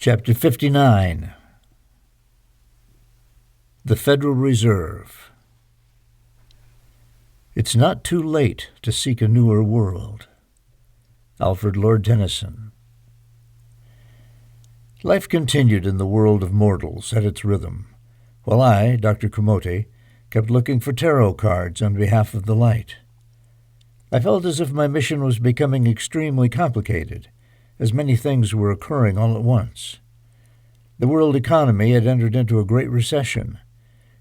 Chapter 59. The Federal Reserve. It's not too late to seek a newer world. Alfred Lord Tennyson. Life continued in the world of mortals at its rhythm, while I, Dr. Kumote, kept looking for tarot cards on behalf of the light. I felt as if my mission was becoming extremely complicated, as many things were occurring all at once. The world economy had entered into a great recession,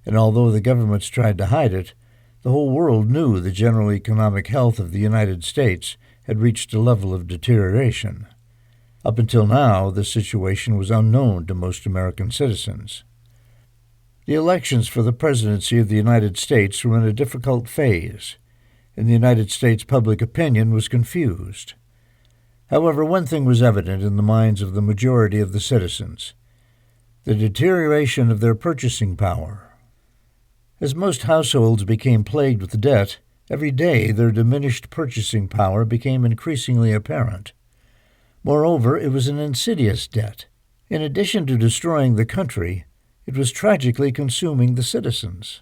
and although the governments tried to hide it, the whole world knew the general economic health of the United States had reached a level of deterioration. Up until now, this situation was unknown to most American citizens. The elections for the presidency of the United States were in a difficult phase, and the United States public opinion was confused. However, one thing was evident in the minds of the majority of the citizens: the deterioration of their purchasing power. As most households became plagued with debt, every day their diminished purchasing power became increasingly apparent. Moreover, it was an insidious debt. In addition to destroying the country, it was tragically consuming the citizens.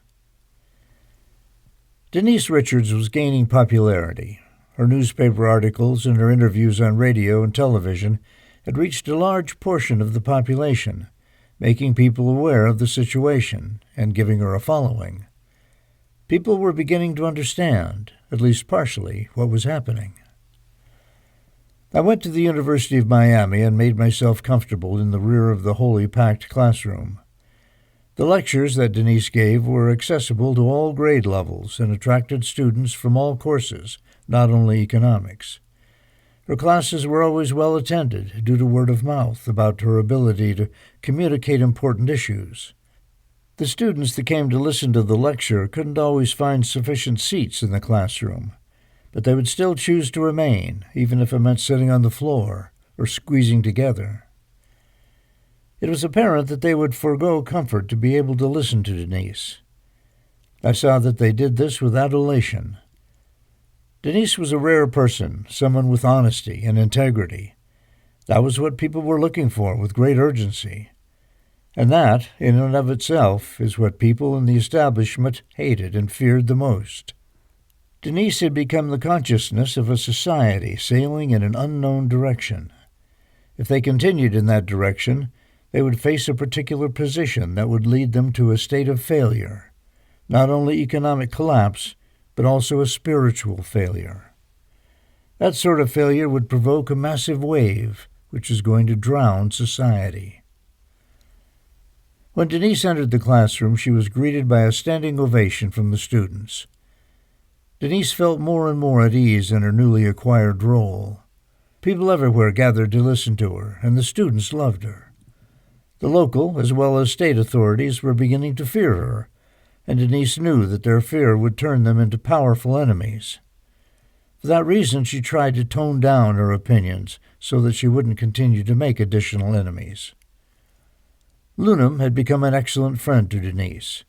Denise Richards was gaining popularity. Her newspaper articles and her interviews on radio and television had reached a large portion of the population, making people aware of the situation and giving her a following. People were beginning to understand, at least partially, what was happening. I went to the University of Miami and made myself comfortable in the rear of the wholly packed classroom. The lectures that Denise gave were accessible to all grade levels and attracted students from all courses, not only economics. Her classes were always well attended due to word of mouth about her ability to communicate important issues. The students that came to listen to the lecture couldn't always find sufficient seats in the classroom, but they would still choose to remain, even if it meant sitting on the floor or squeezing together. It was apparent that they would forego comfort to be able to listen to Denise. I saw that they did this with adulation. Denise was a rare person, someone with honesty and integrity. That was what people were looking for with great urgency. And that, in and of itself, is what people in the establishment hated and feared the most. Denise had become the consciousness of a society sailing in an unknown direction. If they continued in that direction, they would face a particular position that would lead them to a state of failure, not only economic collapse, but also a spiritual failure. That sort of failure would provoke a massive wave, which is going to drown society. When Denise entered the classroom, she was greeted by a standing ovation from the students. Denise felt more and more at ease in her newly acquired role. People everywhere gathered to listen to her, and the students loved her. The local, as well as state authorities, were beginning to fear her, and Denise knew that their fear would turn them into powerful enemies. For that reason, she tried to tone down her opinions so that she wouldn't continue to make additional enemies. Lunam had become an excellent friend to Denise.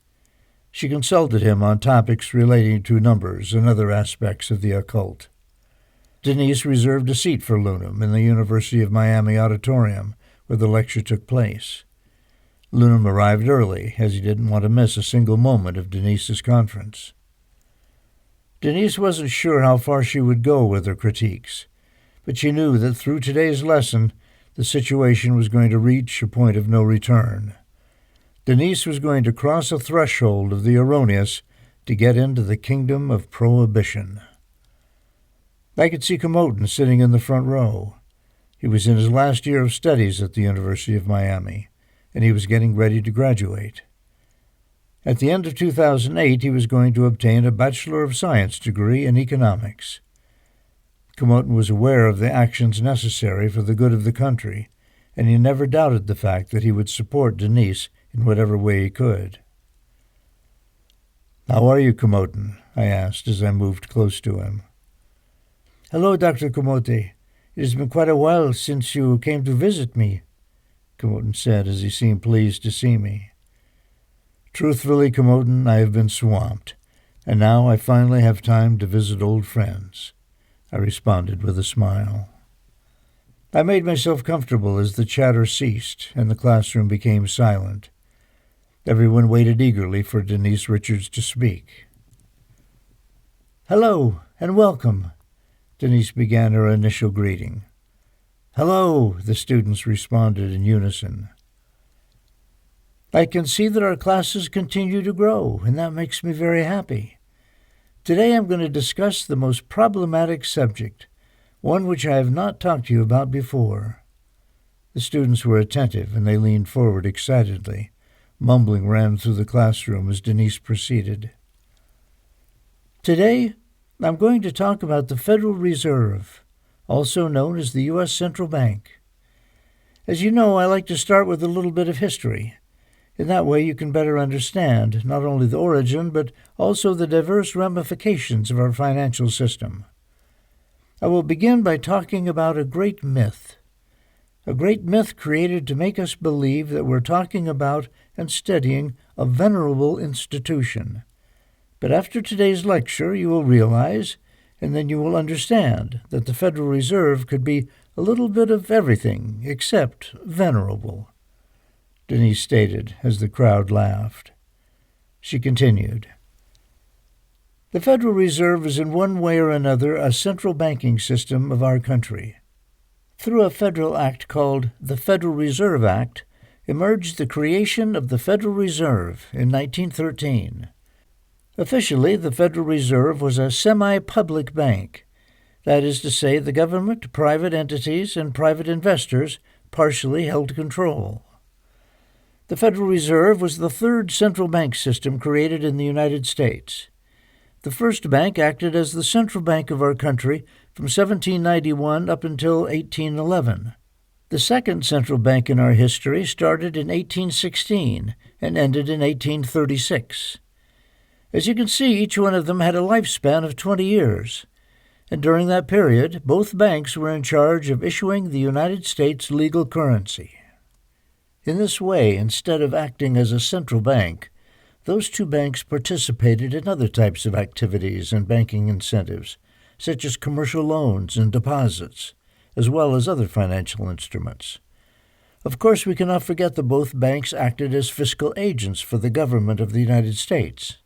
She consulted him on topics relating to numbers and other aspects of the occult. Denise reserved a seat for Lunam in the University of Miami auditorium where the lecture took place. Lunam arrived early, as he didn't want to miss a single moment of Denise's conference. Denise wasn't sure how far she would go with her critiques, but she knew that through today's lesson, the situation was going to reach a point of no return. Denise was going to cross a threshold of the erroneous to get into the kingdom of prohibition. I could see Kumoten sitting in the front row. He was in his last year of studies at the University of Miami, and he was getting ready to graduate. At the end of 2008, he was going to obtain a Bachelor of Science degree in economics. Kumoten was aware of the actions necessary for the good of the country, and he never doubted the fact that he would support Denise in whatever way he could. "How are you, Kumoten?" I asked as I moved close to him. "Hello, Dr. Kumote. It has been quite a while since you came to visit me," Kumoten said as he seemed pleased to see me. "Truthfully, Kumoten, I have been swamped, and now I finally have time to visit old friends," I responded with a smile. I made myself comfortable as the chatter ceased and the classroom became silent. Everyone waited eagerly for Denise Richards to speak. "Hello, and welcome," Denise began her initial greeting. "Hello," the students responded in unison. "I can see that our classes continue to grow, and that makes me very happy. Today I'm going to discuss the most problematic subject, one which I have not talked to you about before." The students were attentive, and they leaned forward excitedly. Mumbling ran through the classroom as Denise proceeded. "Today, I'm going to talk about the Federal Reserve, also known as the U.S. Central Bank. As you know, I like to start with a little bit of history. In that way, you can better understand not only the origin, but also the diverse ramifications of our financial system. I will begin by talking about a great myth created to make us believe that we're talking about and studying a venerable institution. But after today's lecture, you will realize, and then you will understand, that the Federal Reserve could be a little bit of everything except venerable," Denise stated as the crowd laughed. She continued, "The Federal Reserve is in one way or another a central banking system of our country. Through a federal act called the Federal Reserve Act, emerged the creation of the Federal Reserve in 1913. Officially, the Federal Reserve was a semi-public bank. That is to say, the government, private entities, and private investors partially held control. The Federal Reserve was the third central bank system created in the United States. The first bank acted as the central bank of our country from 1791 up until 1811. The second central bank in our history started in 1816 and ended in 1836. As you can see, each one of them had a lifespan of 20 years, and during that period, both banks were in charge of issuing the United States legal currency. In this way, instead of acting as a central bank, those two banks participated in other types of activities and banking incentives, such as commercial loans and deposits, as well as other financial instruments. Of course, we cannot forget that both banks acted as fiscal agents for the government of the United States.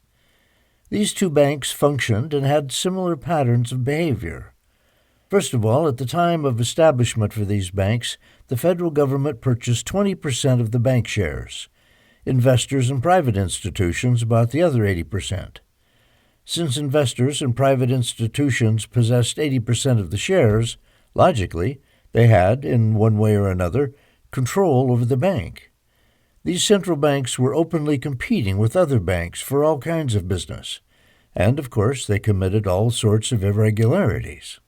These two banks functioned and had similar patterns of behavior. First of all, at the time of establishment for these banks, the federal government purchased 20% of the bank shares. Investors and private institutions bought the other 80%. Since investors and private institutions possessed 80% of the shares, logically, they had, in one way or another, control over the bank. These central banks were openly competing with other banks for all kinds of business, and, of course, they committed all sorts of irregularities.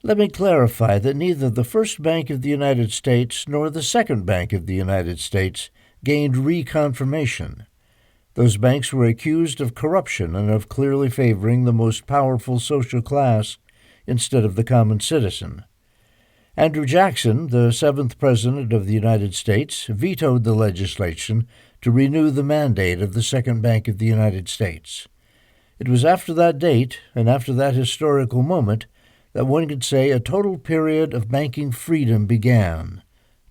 Let me clarify that neither the First Bank of the United States nor the Second Bank of the United States gained reconfirmation. Those banks were accused of corruption and of clearly favoring the most powerful social class instead of the common citizen. Andrew Jackson, the seventh President of the United States, vetoed the legislation to renew the mandate of the Second Bank of the United States. It was after that date, and after that historical moment, that one could say a total period of banking freedom began,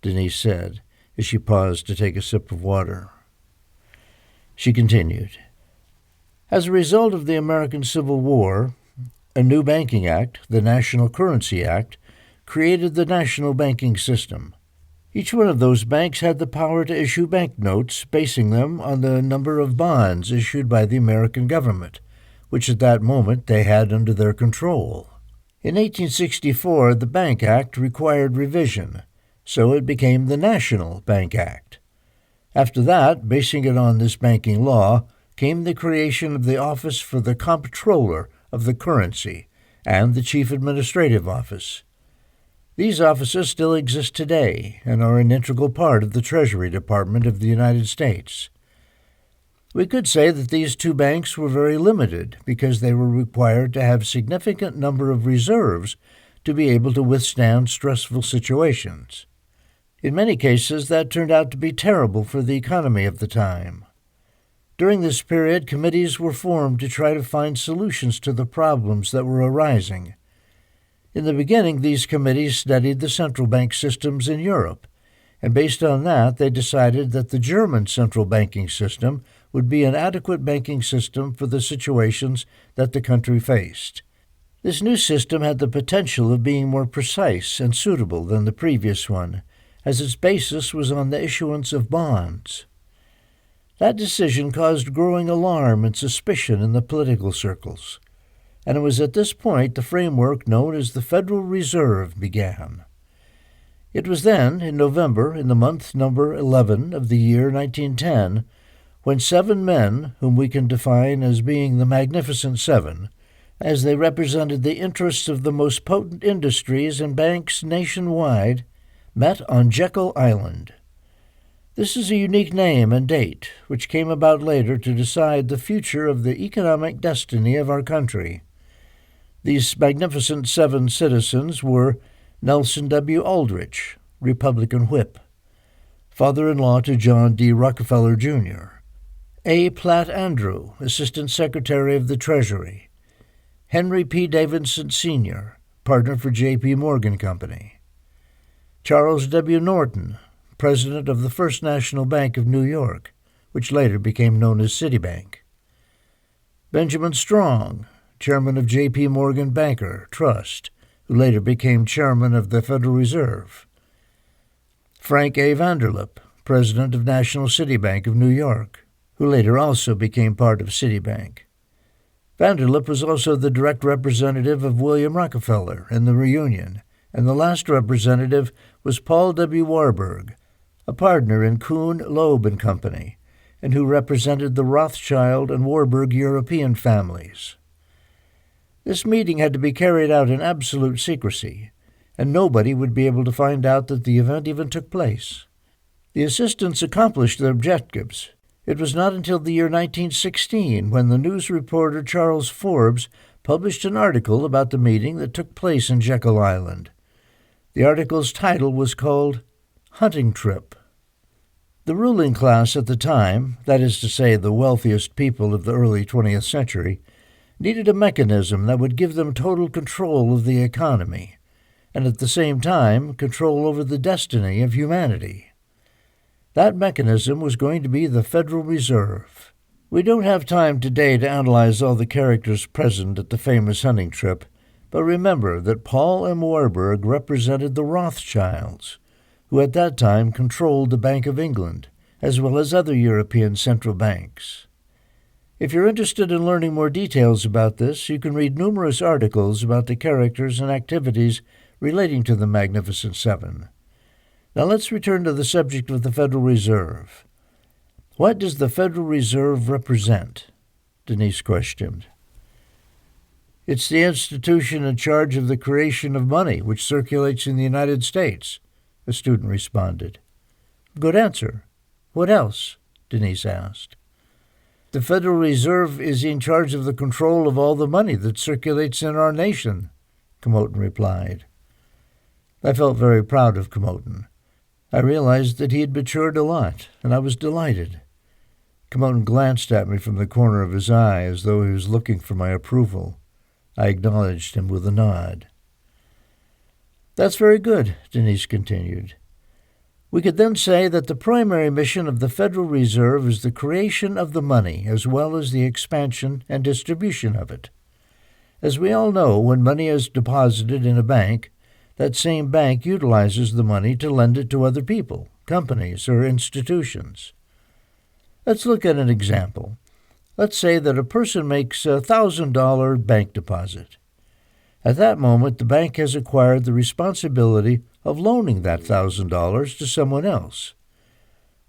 Denise said, as she paused to take a sip of water. She continued, "As a result of the American Civil War, a new banking act, the National Currency Act, created the national banking system. Each one of those banks had the power to issue banknotes, basing them on the number of bonds issued by the American government, which at that moment they had under their control. In 1864, the Bank Act required revision, so it became the National Bank Act. After that, basing it on this banking law, came the creation of the Office for the Comptroller of the Currency and the Chief Administrative Office. These offices still exist today and are an integral part of the Treasury Department of the United States. We could say that these two banks were very limited because they were required to have a significant number of reserves to be able to withstand stressful situations. In many cases, that turned out to be terrible for the economy of the time. During this period, committees were formed to try to find solutions to the problems that were arising. In the beginning, these committees studied the central bank systems in Europe, and based on that, they decided that the German central banking system would be an adequate banking system for the situations that the country faced. This new system had the potential of being more precise and suitable than the previous one, as its basis was on the issuance of bonds. That decision caused growing alarm and suspicion in the political circles, and it was at this point the framework known as the Federal Reserve began. It was then, in November, in the month number 11 of the year 1910, when 7 men, whom we can define as being the Magnificent Seven, as they represented the interests of the most potent industries and banks nationwide, met on Jekyll Island. This is a unique name and date, which came about later to decide the future of the economic destiny of our country. These Magnificent Seven citizens were Nelson W. Aldrich, Republican whip, father-in-law to John D. Rockefeller, Jr., A. Platt Andrew, Assistant Secretary of the Treasury, Henry P. Davidson, Sr., partner for J.P. Morgan Company, Charles W. Norton, President of the First National Bank of New York, which later became known as Citibank, Benjamin Strong, Chairman of J.P. Morgan Banker Trust, who later became Chairman of the Federal Reserve, Frank A. Vanderlip, President of National City Bank of New York, who later also became part of Citibank. Vanderlip was also the direct representative of William Rockefeller in the reunion, and the last representative was Paul W. Warburg, a partner in Kuhn, Loeb and Company, and who represented the Rothschild and Warburg European families. This meeting had to be carried out in absolute secrecy, and nobody would be able to find out that the event even took place. The assistants accomplished their objectives. It was not until the year 1916 when the news reporter Charles Forbes published an article about the meeting that took place in Jekyll Island. The article's title was called Hunting Trip. The ruling class at the time, that is to say the wealthiest people of the early 20th century, needed a mechanism that would give them total control of the economy, and at the same time control over the destiny of humanity. That mechanism was going to be the Federal Reserve. We don't have time today to analyze all the characters present at the famous hunting trip, but remember that Paul M. Warburg represented the Rothschilds, who at that time controlled the Bank of England, as well as other European central banks. If you're interested in learning more details about this, you can read numerous articles about the characters and activities relating to the Magnificent Seven. Now let's return to the subject of the Federal Reserve. What does the Federal Reserve represent? Denise questioned. It's the institution in charge of the creation of money which circulates in the United States, the student responded. Good answer. What else? Denise asked. The Federal Reserve is in charge of the control of all the money that circulates in our nation, Camoten replied. I felt very proud of Camoten. I realized that he had matured a lot, and I was delighted. Camoten glanced at me from the corner of his eye as though he was looking for my approval. I acknowledged him with a nod. That's very good, Denise continued. We could then say that the primary mission of the Federal Reserve is the creation of the money as well as the expansion and distribution of it. As we all know, when money is deposited in a bank, that same bank utilizes the money to lend it to other people, companies, or institutions. Let's look at an example. Let's say that a person makes a $1,000 bank deposit. At that moment, the bank has acquired the responsibility of loaning that $1,000 to someone else.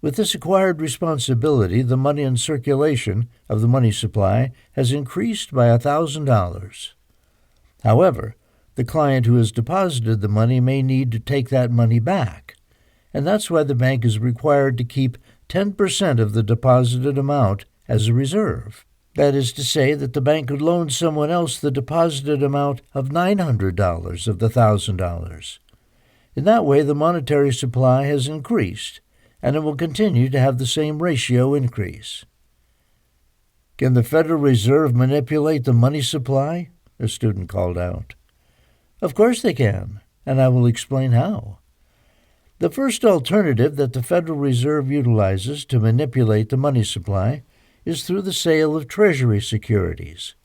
With this acquired responsibility, the money in circulation of the money supply has increased by $1,000. However, the client who has deposited the money may need to take that money back, and that's why the bank is required to keep 10% of the deposited amount as a reserve. That is to say that the bank could loan someone else the deposited amount of $900 of the $1,000. In that way, the monetary supply has increased, and it will continue to have the same ratio increase. Can the Federal Reserve manipulate the money supply? A student called out. Of course they can, and I will explain how. The first alternative that the Federal Reserve utilizes to manipulate the money supply is through the sale of Treasury securities.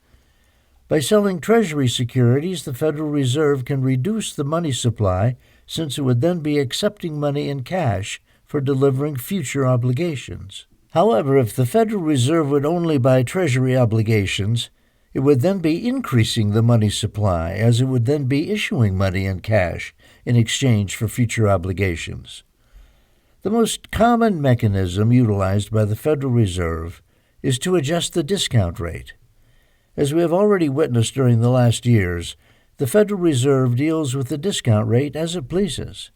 By selling Treasury securities, the Federal Reserve can reduce the money supply since it would then be accepting money in cash for delivering future obligations. However, if the Federal Reserve would only buy Treasury obligations, it would then be increasing the money supply, as it would then be issuing money in cash in exchange for future obligations. The most common mechanism utilized by the Federal Reserve is to adjust the discount rate. As we have already witnessed during the last years, the Federal Reserve deals with the discount rate as it pleases.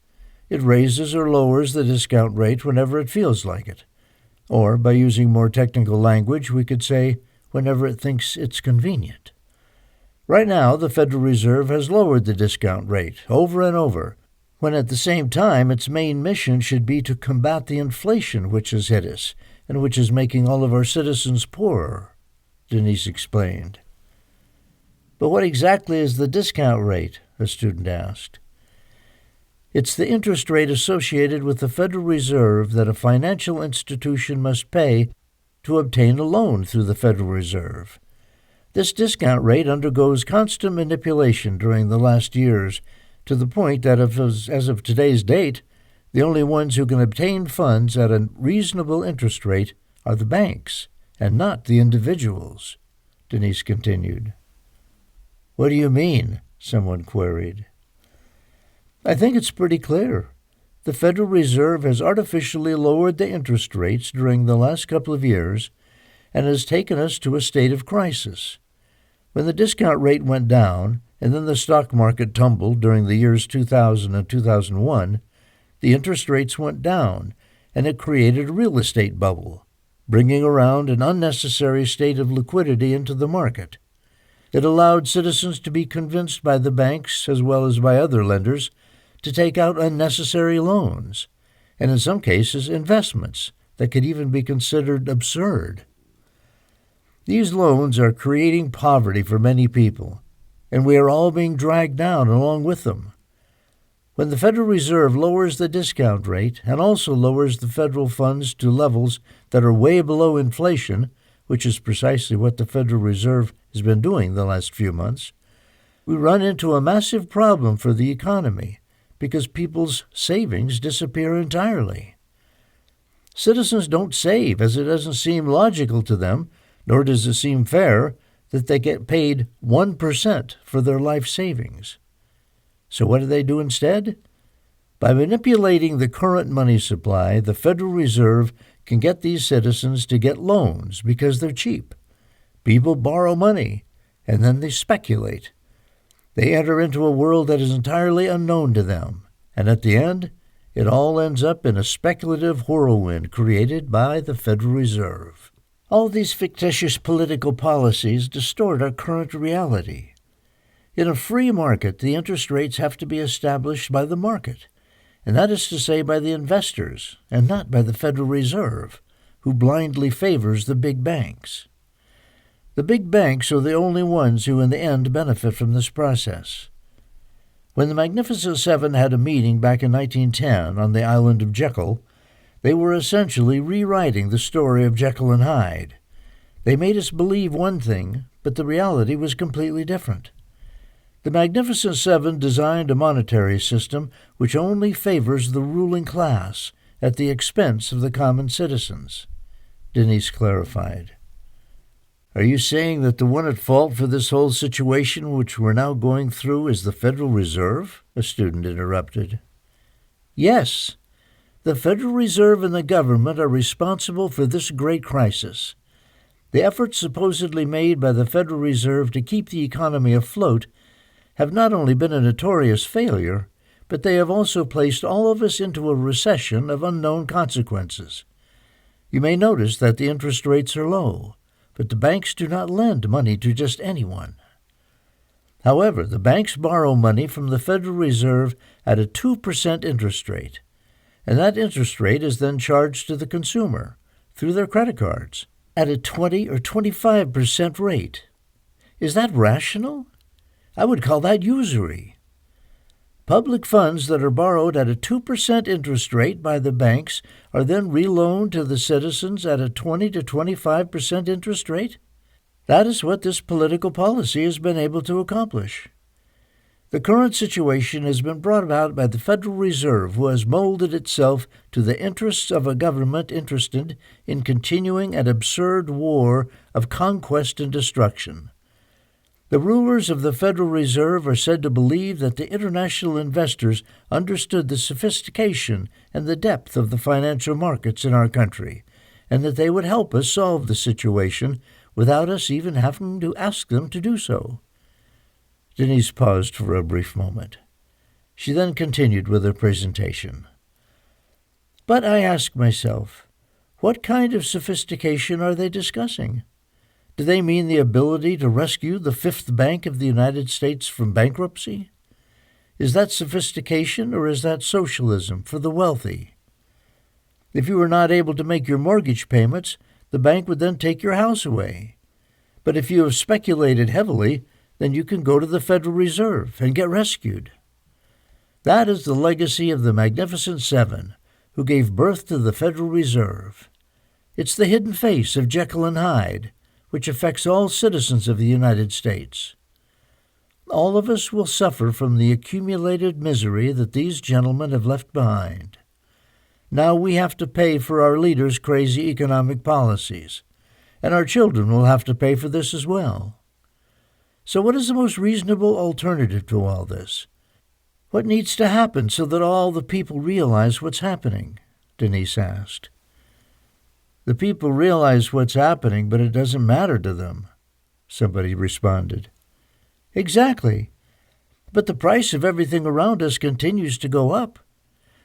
It raises or lowers the discount rate whenever it feels like it. Or, by using more technical language, we could say whenever it thinks it's convenient. Right now, the Federal Reserve has lowered the discount rate over and over, when at the same time its main mission should be to combat the inflation which has hit us and which is making all of our citizens poorer, Denise explained. But what exactly is the discount rate? A student asked. It's the interest rate associated with the Federal Reserve that a financial institution must pay to obtain a loan through the Federal Reserve. This discount rate undergoes constant manipulation during the last years, to the point that as of today's date, the only ones who can obtain funds at a reasonable interest rate are the banks, and not the individuals, Denise continued. What do you mean? Someone queried. I think it's pretty clear. The Federal Reserve has artificially lowered the interest rates during the last couple of years and has taken us to a state of crisis. When the discount rate went down and then the stock market tumbled during the years 2000 and 2001, the interest rates went down, and it created a real estate bubble, bringing around an unnecessary state of liquidity into the market. It allowed citizens to be convinced by the banks, as well as by other lenders, to take out unnecessary loans, and in some cases investments that could even be considered absurd. These loans are creating poverty for many people, and we are all being dragged down along with them. When the Federal Reserve lowers the discount rate and also lowers the federal funds to levels that are way below inflation, which is precisely what the Federal Reserve has been doing the last few months, we run into a massive problem for the economy because people's savings disappear entirely. Citizens don't save, as it doesn't seem logical to them, nor does it seem fair, that they get paid 1% for their life savings. So what do they do instead? By manipulating the current money supply, the Federal Reserve can get these citizens to get loans because they're cheap. People borrow money, and then they speculate. They enter into a world that is entirely unknown to them, and at the end, it all ends up in a speculative whirlwind created by the Federal Reserve. All these fictitious political policies distort our current reality. In a free market, the interest rates have to be established by the market, and that is to say by the investors, and not by the Federal Reserve, who blindly favors the big banks. The big banks are the only ones who in the end benefit from this process. When the Magnificent Seven had a meeting back in 1910 on the island of Jekyll, they were essentially rewriting the story of Jekyll and Hyde. They made us believe one thing, but the reality was completely different. The Magnificent Seven designed a monetary system which only favors the ruling class at the expense of the common citizens, Denise clarified. Are you saying that the one at fault for this whole situation which we're now going through is the Federal Reserve? A student interrupted. Yes. The Federal Reserve and the government are responsible for this great crisis. The efforts supposedly made by the Federal Reserve to keep the economy afloat have not only been a notorious failure, but they have also placed all of us into a recession of unknown consequences. You may notice that the interest rates are low, but the banks do not lend money to just anyone. However, the banks borrow money from the Federal Reserve at a 2% interest rate, and that interest rate is then charged to the consumer through their credit cards at a 20 or 25% rate. Is that rational? I would call that usury. Public funds that are borrowed at a 2% interest rate by the banks are then reloaned to the citizens at a 20 to 25% interest rate? That is what this political policy has been able to accomplish. The current situation has been brought about by the Federal Reserve, who has molded itself to the interests of a government interested in continuing an absurd war of conquest and destruction. The rulers of the Federal Reserve are said to believe that the international investors understood the sophistication and the depth of the financial markets in our country, and that they would help us solve the situation without us even having to ask them to do so. Denise paused for a brief moment. She then continued with her presentation. But I ask myself, what kind of sophistication are they discussing? Do they mean the ability to rescue the fifth bank of the United States from bankruptcy? Is that sophistication, or is that socialism for the wealthy? If you were not able to make your mortgage payments, the bank would then take your house away. But if you have speculated heavily, then you can go to the Federal Reserve and get rescued. That is the legacy of the Magnificent Seven, who gave birth to the Federal Reserve. It's the hidden face of Jekyll and Hyde, which affects all citizens of the United States. All of us will suffer from the accumulated misery that these gentlemen have left behind. Now we have to pay for our leaders' crazy economic policies, and our children will have to pay for this as well. So what is the most reasonable alternative to all this? What needs to happen so that all the people realize what's happening? Denise asked. The people realize what's happening, but it doesn't matter to them, somebody responded. Exactly. But the price of everything around us continues to go up.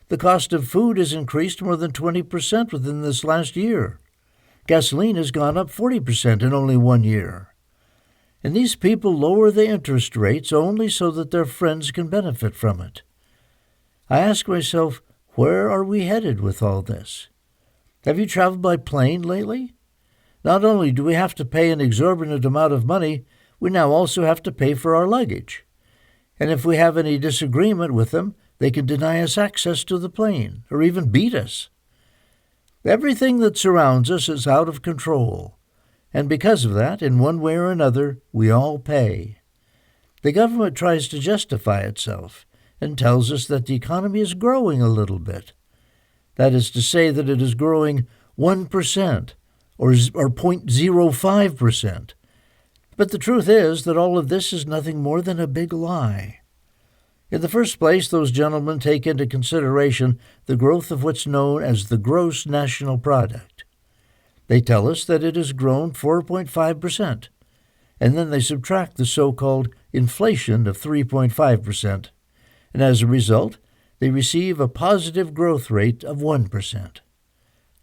The cost of food has increased more than 20% within this last year. Gasoline has gone up 40% in only 1 year. And these people lower the interest rates only so that their friends can benefit from it. I ask myself, where are we headed with all this? Have you traveled by plane lately? Not only do we have to pay an exorbitant amount of money, we now also have to pay for our luggage. And if we have any disagreement with them, they can deny us access to the plane, or even beat us. Everything that surrounds us is out of control, and because of that, in one way or another, we all pay. The government tries to justify itself and tells us that the economy is growing a little bit. That is to say that it is growing 1% or 0.05%. But the truth is that all of this is nothing more than a big lie. In the first place, those gentlemen take into consideration the growth of what's known as the gross national product. They tell us that it has grown 4.5%, and then they subtract the so-called inflation of 3.5%, and as a result, they receive a positive growth rate of 1%.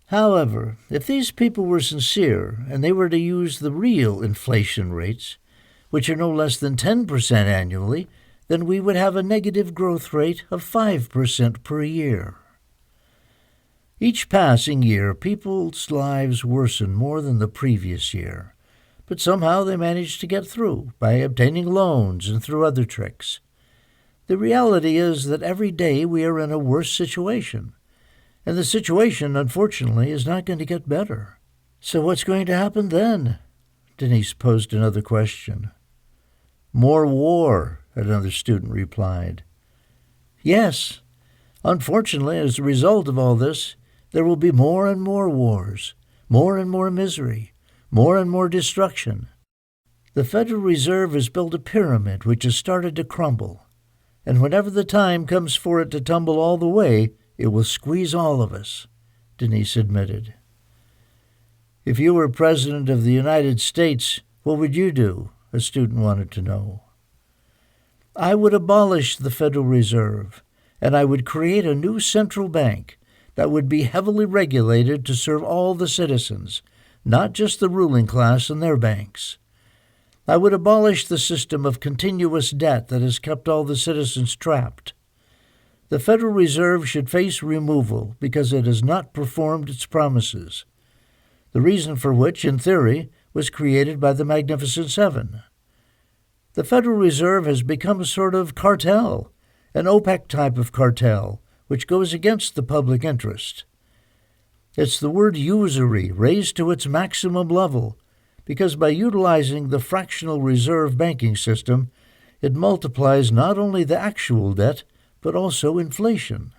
However, if these people were sincere and they were to use the real inflation rates, which are no less than 10% annually, then we would have a negative growth rate of 5% per year. Each passing year, people's lives worsen more than the previous year, but somehow they manage to get through by obtaining loans and through other tricks. The reality is that every day we are in a worse situation, and the situation, unfortunately, is not going to get better. So what's going to happen then? Denise posed another question. More war, another student replied. Yes. Unfortunately, as a result of all this, there will be more and more wars, more and more misery, more and more destruction. The Federal Reserve has built a pyramid which has started to crumble, and whenever the time comes for it to tumble all the way, it will squeeze all of us, Denise admitted. If you were President of the United States, what would you do? A student wanted to know. I would abolish the Federal Reserve, and I would create a new central bank that would be heavily regulated to serve all the citizens, not just the ruling class and their banks. I would abolish the system of continuous debt that has kept all the citizens trapped. The Federal Reserve should face removal because it has not performed its promises, the reason for which, in theory, was created by the Magnificent Seven. The Federal Reserve has become a sort of cartel, an OPEC type of cartel which goes against the public interest. It's the word usury raised to its maximum level, because by utilizing the fractional reserve banking system, it multiplies not only the actual debt, but also inflation.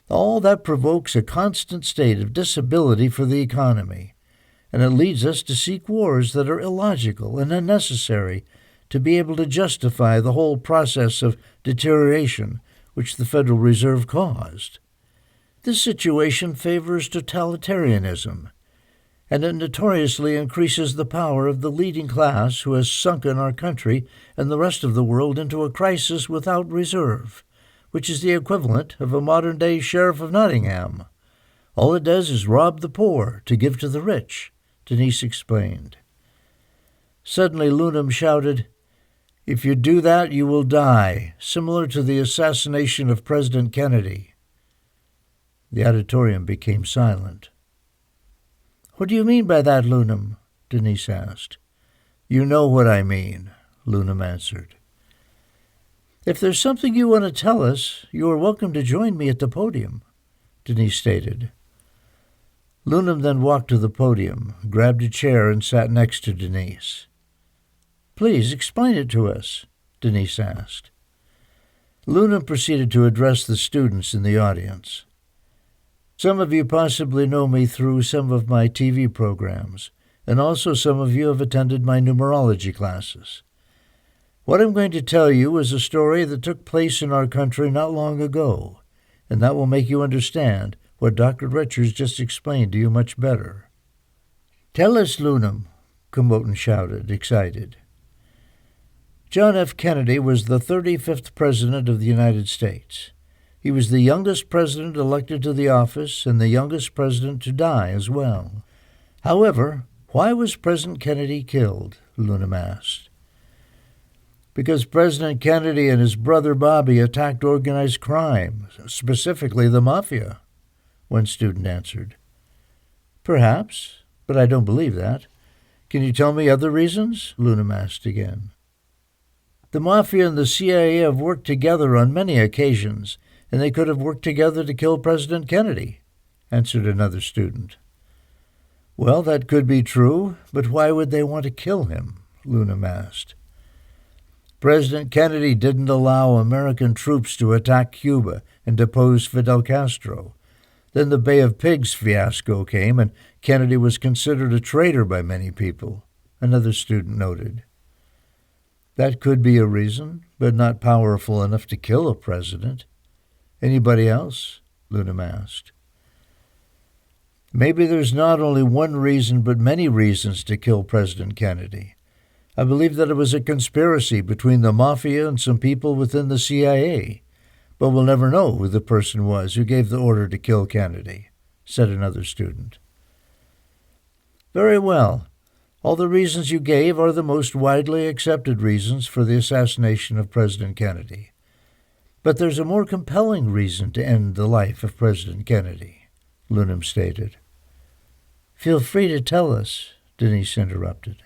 All that provokes a constant state of disability for the economy, and it leads us to seek wars that are illogical and unnecessary to be able to justify the whole process of deterioration which the Federal Reserve caused. This situation favors totalitarianism, and it notoriously increases the power of the leading class who has sunken our country and the rest of the world into a crisis without reserve, which is the equivalent of a modern-day Sheriff of Nottingham. All it does is rob the poor to give to the rich, Denise explained. Suddenly Lunam shouted, "If you do that, you will die," similar to the assassination of President Kennedy. The auditorium became silent. "What do you mean by that, Lunam?" Denise asked. "You know what I mean," Lunam answered. "If there's something you want to tell us, you are welcome to join me at the podium," Denise stated. Lunam then walked to the podium, grabbed a chair, and sat next to Denise. "Please explain it to us," Denise asked. Lunam proceeded to address the students in the audience. "Some of you possibly know me through some of my TV programs, and also some of you have attended my numerology classes. What I'm going to tell you is a story that took place in our country not long ago, and that will make you understand what Dr. Richards just explained to you much better." "Tell us, Lunam," Comoton shouted, excited. John F. Kennedy was the 35th President of the United States. He was the youngest president elected to the office and the youngest president to die as well. However, why was President Kennedy killed? Lunam asked. "Because President Kennedy and his brother Bobby attacked organized crime, specifically the mafia," one student answered. "Perhaps, but I don't believe that. Can you tell me other reasons?" Lunam asked again. "The Mafia and the CIA have worked together on many occasions, and they could have worked together to kill President Kennedy," answered another student. "Well, that could be true, but why would they want to kill him?" Lunam asked. "President Kennedy didn't allow American troops to attack Cuba and depose Fidel Castro. Then the Bay of Pigs fiasco came, and Kennedy was considered a traitor by many people," another student noted. "That could be a reason, but not powerful enough to kill a president. Anybody else?" Lunam asked. "Maybe there's not only one reason, but many reasons to kill President Kennedy. I believe that it was a conspiracy between the Mafia and some people within the CIA, but we'll never know who the person was who gave the order to kill Kennedy," said another student. "Very well. All the reasons you gave are the most widely accepted reasons for the assassination of President Kennedy. But there's a more compelling reason to end the life of President Kennedy," Lunam stated. "Feel free to tell us," Denise interrupted.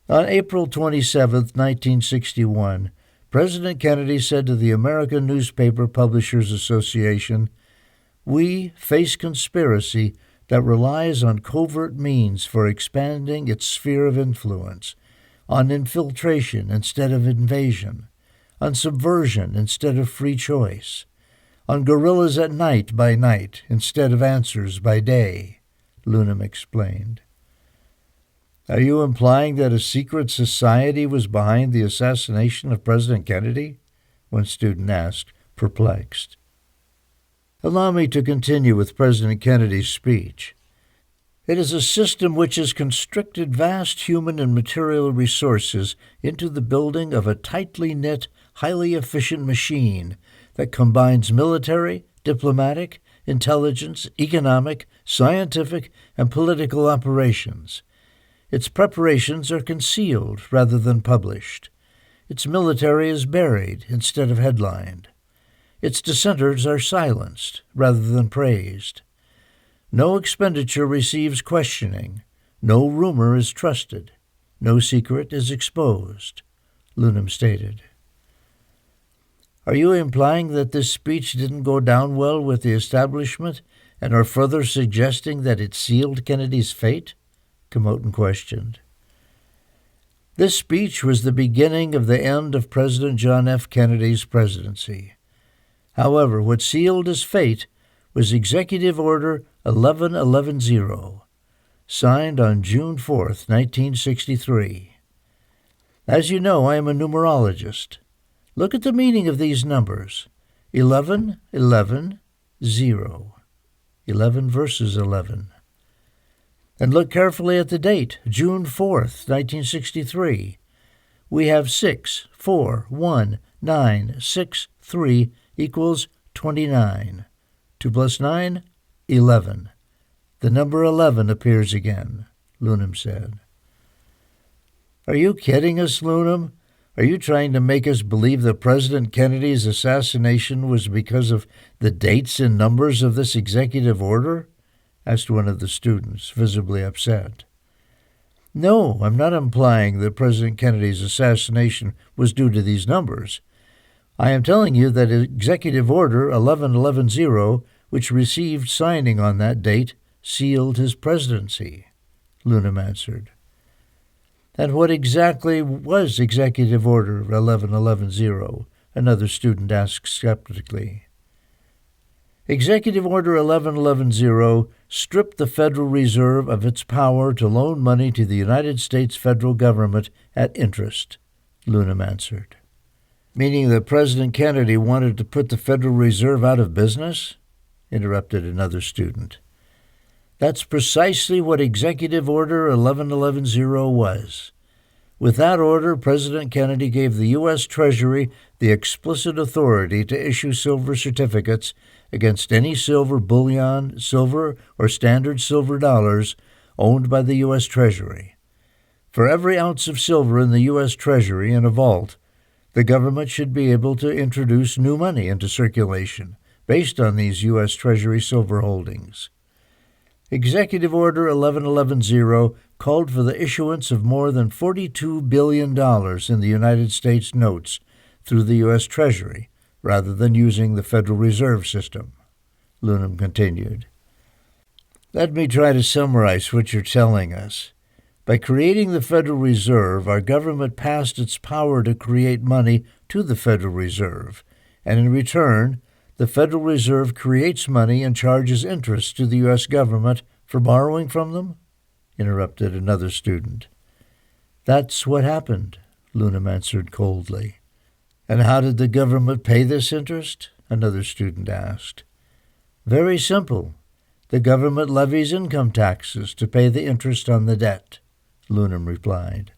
On April 27, 1961, President Kennedy said to the American Newspaper Publishers Association, "We face conspiracy that relies on covert means for expanding its sphere of influence, on infiltration instead of invasion, on subversion instead of free choice, on guerrillas at night by night instead of answers by day," Lunam explained. "Are you implying that a secret society was behind the assassination of President Kennedy?" one student asked, perplexed. Allow me to continue with President Kennedy's speech. "It is a system which has constricted vast human and material resources into the building of a tightly knit, highly efficient machine that combines military, diplomatic, intelligence, economic, scientific, and political operations. Its preparations are concealed rather than published. Its military is buried instead of headlined. Its dissenters are silenced rather than praised. No expenditure receives questioning. No rumor is trusted. No secret is exposed," Lunam stated. Are you implying that this speech didn't go down well with the establishment and are further suggesting that it sealed Kennedy's fate? Camoten questioned. This speech was the beginning of the end of President John F. Kennedy's presidency. However, what sealed his fate was Executive Order 11110, signed on June 4, 1963. As you know, I am a numerologist. Look at the meaning of these numbers. 11, 11, 0. 11 versus 11. And look carefully at the date, June 4th, 1963. We have 6, 4, 1, 9, 6, 3 equals 29. 2 plus 9, 11. The number 11 appears again, Lunam said. Are you kidding us, Lunam? Are you trying to make us believe that President Kennedy's assassination was because of the dates and numbers of this executive order? Asked one of the students, visibly upset. No, I'm not implying that President Kennedy's assassination was due to these numbers. I am telling you that Executive Order 11110, which received signing on that date, sealed his presidency, Lunam answered. And what exactly was Executive Order 11110? Another student asked skeptically. Executive Order 11110 stripped the Federal Reserve of its power to loan money to the United States federal government at interest, Lunam answered. Meaning that President Kennedy wanted to put the Federal Reserve out of business? Interrupted another student. That's precisely what Executive Order 11110 was. With that order, President Kennedy gave the U.S. Treasury the explicit authority to issue silver certificates against any silver bullion, silver, or standard silver dollars owned by the U.S. Treasury. For every ounce of silver in the U.S. Treasury in a vault, the government should be able to introduce new money into circulation based on these U.S. Treasury silver holdings. Executive Order 11110 called for the issuance of more than $42 billion in the United States notes through the U.S. Treasury, rather than using the Federal Reserve System, Lunam continued. Let me try to summarize what you're telling us. By creating the Federal Reserve, our government passed its power to create money to the Federal Reserve, and in return, the Federal Reserve creates money and charges interest to the U.S. government for borrowing from them? Interrupted another student. That's what happened, Lunam answered coldly. And how did the government pay this interest? Another student asked. Very simple. The government levies income taxes to pay the interest on the debt, Lunam replied.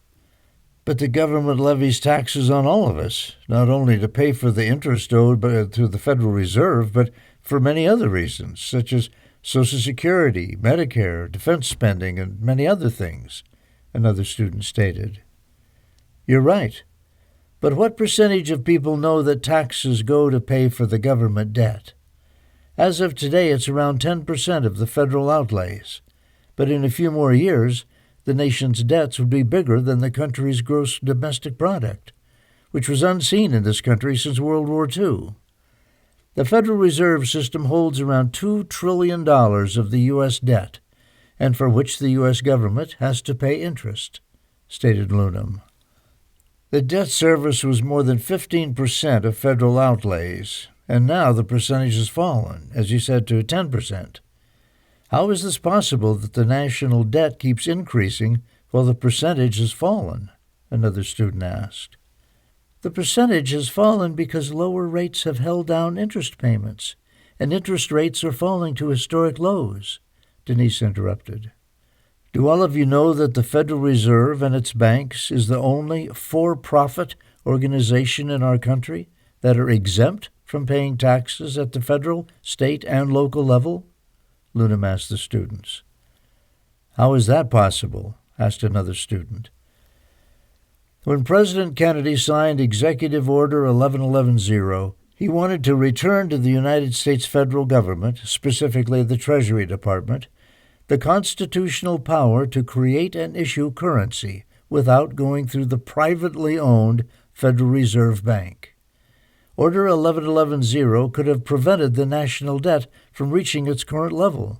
But the government levies taxes on all of us, not only to pay for the interest owed to the Federal Reserve, but for many other reasons, such as Social Security, Medicare, defense spending, and many other things, another student stated. You're right. But what percentage of people know that taxes go to pay for the government debt? As of today, it's around 10% of the federal outlays. But in a few more years, the nation's debts would be bigger than the country's gross domestic product, which was unseen in this country since World War II. The Federal Reserve System holds around $2 trillion of the U.S. debt, and for which the U.S. government has to pay interest, stated Lunam. The debt service was more than 15% of federal outlays, and now the percentage has fallen, as you said, to 10%. How is this possible that the national debt keeps increasing while the percentage has fallen? Another student asked. The percentage has fallen because lower rates have held down interest payments, and interest rates are falling to historic lows, Denise interrupted. Do all of you know that the Federal Reserve and its banks is the only for-profit organization in our country that are exempt from paying taxes at the federal, state, and local level? Lunam asked the students. How is that possible? Asked another student. When President Kennedy signed Executive Order 11110, he wanted to return to the United States federal government, specifically the Treasury Department, the constitutional power to create and issue currency without going through the privately owned Federal Reserve Bank. Order 11110 could have prevented the national debt from reaching its current level,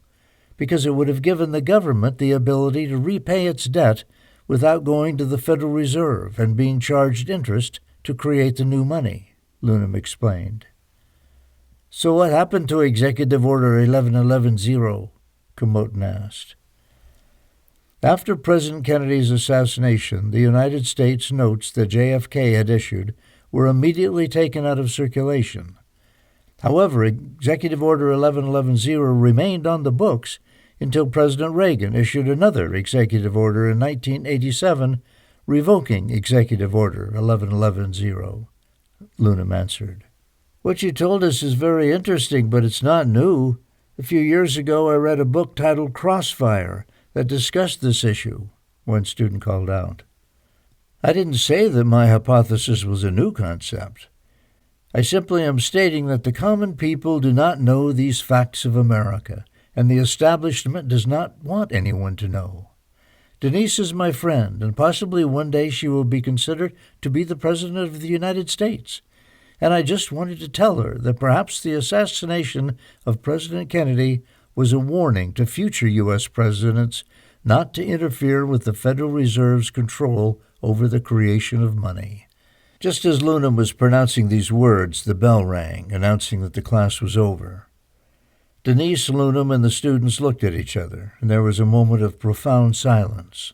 because it would have given the government the ability to repay its debt without going to the Federal Reserve and being charged interest to create the new money, Lunam explained. So what happened to Executive Order 11110? Komotin asked. After President Kennedy's assassination, the United States notes that JFK had issued were immediately taken out of circulation. However, Executive Order 11110 remained on the books until President Reagan issued another executive order in 1987 revoking Executive Order 11110, Lunam answered. What you told us is very interesting, but it's not new. A few years ago I read a book titled Crossfire that discussed this issue, one student called out. I didn't say that my hypothesis was a new concept. I simply am stating that the common people do not know these facts of America, and the establishment does not want anyone to know. Denise is my friend, and possibly one day she will be considered to be the President of the United States. And I just wanted to tell her that perhaps the assassination of President Kennedy was a warning to future U.S. presidents not to interfere with the Federal Reserve's control over the creation of money. Just as Lunam was pronouncing these words, the bell rang, announcing that the class was over. Denise, Lunam, and the students looked at each other, and there was a moment of profound silence.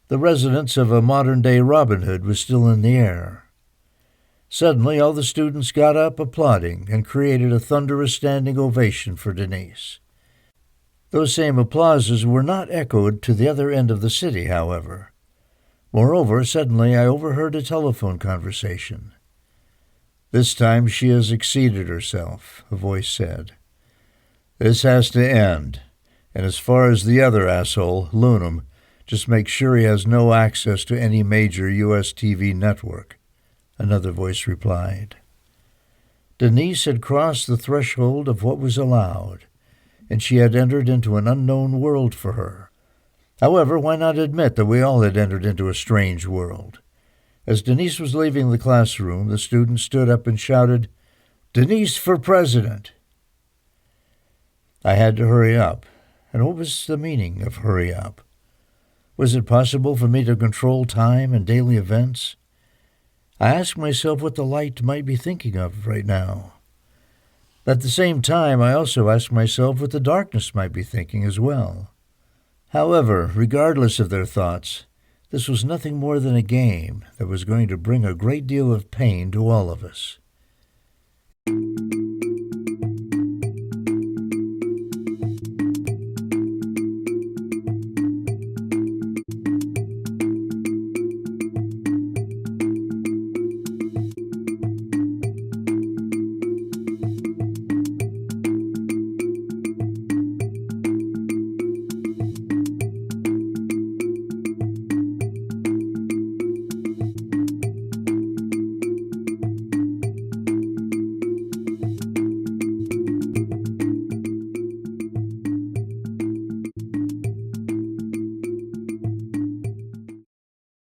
The resonance of a modern-day Robin Hood was still in the air. Suddenly, all the students got up, applauding, and created a thunderous standing ovation for Denise. Those same applauses were not echoed to the other end of the city, however. Moreover, suddenly I overheard a telephone conversation. This time she has exceeded herself, a voice said. This has to end, and as far as the other asshole, Lunam, just make sure he has no access to any major U.S. TV network, another voice replied. Denise had crossed the threshold of what was allowed, and she had entered into an unknown world for her. However, why not admit that we all had entered into a strange world? As Denise was leaving the classroom, the student stood up and shouted, Denise for president! I had to hurry up. And what was the meaning of hurry up? Was it possible for me to control time and daily events? I asked myself what the light might be thinking of right now. At the same time, I also asked myself what the darkness might be thinking as well. However, regardless of their thoughts, this was nothing more than a game that was going to bring a great deal of pain to all of us.